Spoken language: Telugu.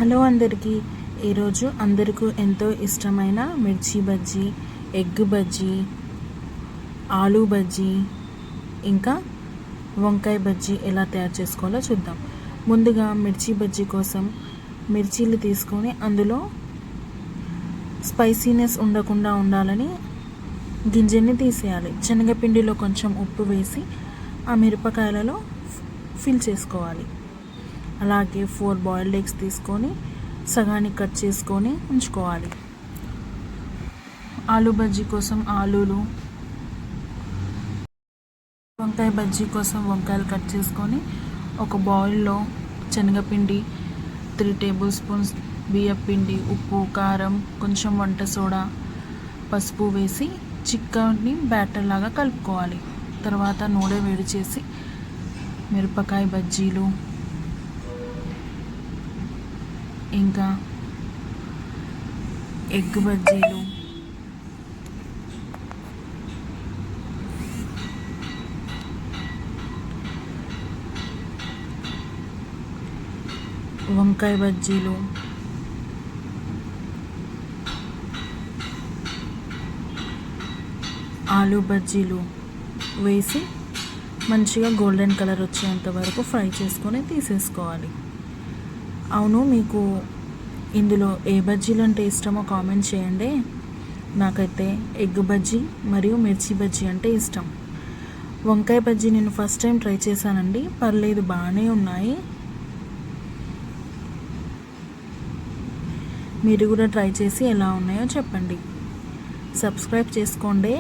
హలో అందరికీ. ఈరోజు అందరికీ ఎంతో ఇష్టమైన మిర్చి బజ్జీ, ఎగ్ బజ్జీ, ఆలూ బజ్జీ, ఇంకా వంకాయ బజ్జీ ఎలా తయారు చేసుకోవాలో చూద్దాం. ముందుగా మిర్చి బజ్జీ కోసం మిర్చీలు తీసుకొని అందులో స్పైసీనెస్ ఉండకుండా ఉండాలని గింజల్ని తీసేయాలి. శనగపిండిలో కొంచెం ఉప్పు వేసి ఆ మిరపకాయలలో ఫిల్ చేసుకోవాలి. అలాగే 4 బాయిల్డ్ ఎగ్స్ తీసుకొని సగానికి కట్ చేసుకొని ఉంచుకోవాలి. ఆలూ బజ్జీ కోసం ఆలూలు, వంకాయ బజ్జీ కోసం వంకాయలు కట్ చేసుకొని ఒక బౌల్లో శనగపిండి, 3 టేబుల్ స్పూన్స్ బియ్యపిండి, ఉప్పు, కారం, కొంచెం వంట సోడా, పసుపు వేసి చిక్కని బ్యాటర్ లాగా కలుపుకోవాలి. తర్వాత నూనె వేడి చేసి మిరపకాయ బజ్జీలు, ఇంకా ఎగ్ బజ్జీలు, వంకాయ బజ్జీలు, ఆలూ బజ్జీలు వేసి మంచిగా గోల్డెన్ కలర్ వచ్చేంత వరకు ఫ్రై చేసుకొని తీసేసుకోవాలి. అవును, మీకు ఇందులో ఏ బజ్జీలు అంటే ఇష్టమో కామెంట్ చేయండి. నాకైతే ఎగ్ బజ్జీ మరియు మిర్చి బజ్జీ అంటే ఇష్టం. వంకాయ బజ్జీ నేను ఫస్ట్ టైం ట్రై చేశానండి, పర్లేదు, బాగానే ఉన్నాయి. మీరు కూడా ట్రై చేసి ఎలా ఉన్నాయో చెప్పండి. సబ్స్క్రైబ్ చేసుకోండి.